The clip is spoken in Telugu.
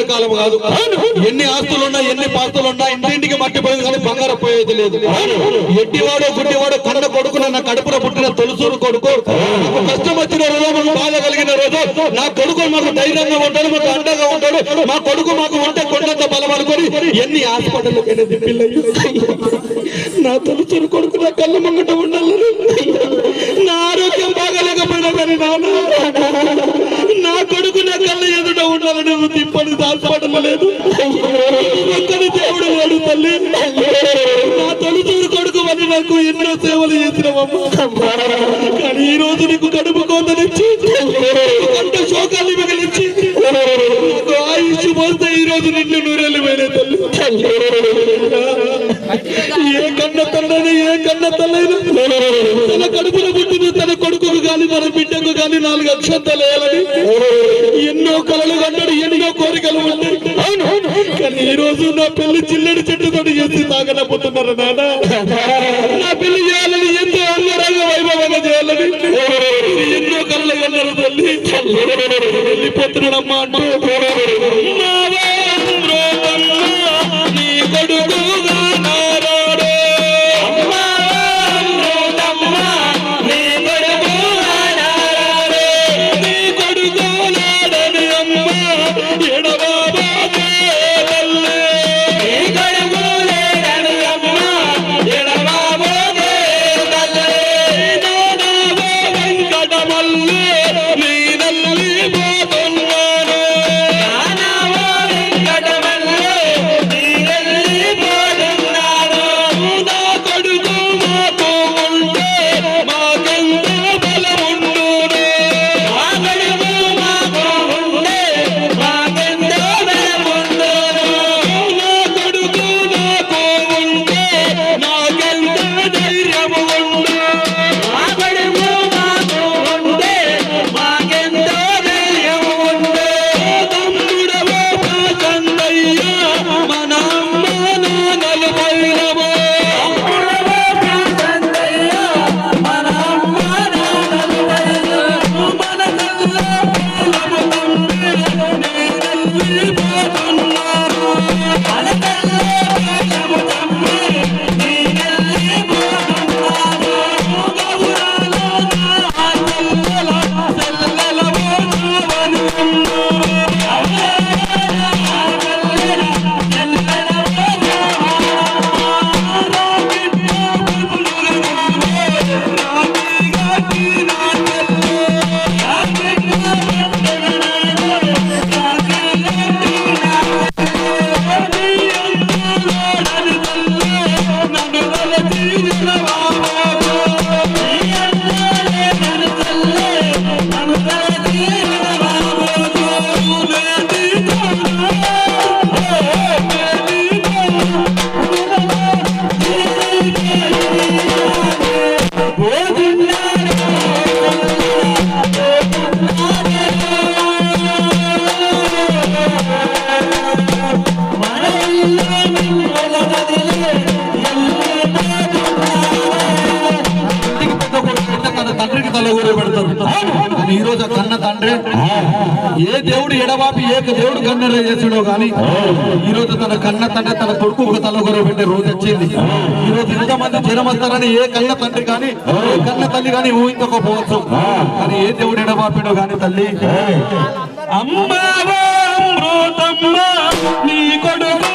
నిలబడే కాలం కాదు. ఎన్ని ఆస్తులున్నా ఎన్ని పాస్తులున్నా ఇంటింటికి మట్టిపోయింది కానీ బంగారం పోయేది లేదు. ఎట్టివాడో గుడ్డివాడో కన్న కొడుకు నా కడుపున పుట్టిన తొలుసూరు కొడుకు కష్టం వచ్చిన రోజు బాధ కలిగిన రోజు నా కొడుకు మాకు ధైర్యంగా ఉంటాడు, మాకు అండగా ఉంటాడు, మా కొడుకు మాకు ఉంటే కొండంత బలం అనుకొని ఎన్ని హాస్పిటల్కి పిల్లలు నా తొలుసూరు కొడుకు నా కళ్ళ మంగట ఉండాలని నా ఆరోగ్యం బాగాలేకపోయినా కానీ నా కొడుకు నా కళ్ళ ఎదుట ఉండాలని తిప్పని హాస్పిటల్ లేదు. ఒక్కడి దేవుడు లేడు తల్లి. నా తొలుసూరు కొడుకు అని నాకు ఎన్నో సేవలు చేసినవమ్మా. కానీ ఈ రోజు నీకు కడుపు కోతనిచ్చి కంట శోకాన్ని మిగిలించి నాకు ఆయుష్ పోస్తే ఈ రోజు నిన్ను నూరేళ్ళు పోయిన తల్లి. ఏ కన్న తల్లని ఏ కన్న తల్లైనా తన కడుపున పుట్టిన తన కొడుకుకు కానీ తన బిడ్డకు కానీ 4 అక్షంతలు వేయాలని ఎన్నో కలలు కన్నాడు, ఎన్నో కోరికలు ఉన్నాయి. కానీ ఈ రోజు నా పెళ్లి చిల్లడి చెట్టుతో చేసి తాగలేకపోతున్నారు నాన్న. నా పెళ్లి చేయాలని ఎంతో అంగరంగ వైభవంగా చేయాలని ఎన్నో కలలు కన్నారు తల్లి. వెళ్ళిపోతున్నాడమ్మా అంటూ నీ కొడుకుగా ఈ రోజు కన్న తండ్రి ఏ దేవుడు ఎడవాపి ఏక దేవుడు కన్నెర చేసాడో గాని ఈ రోజు తన కన్న తండ్రి తన కొడుకు ఒక తలగొర పెట్టే రోజు వచ్చింది. ఈ రోజు ఇంతమంది జనం వస్తారని ఏ కన్న తండ్రి కానీ ఏ కన్న తల్లి కానీ ఊహించకపోవచ్చు. కానీ ఏ దేవుడు ఎడవాపిడో గాని తల్లి అమ్మా నీ కొడుకు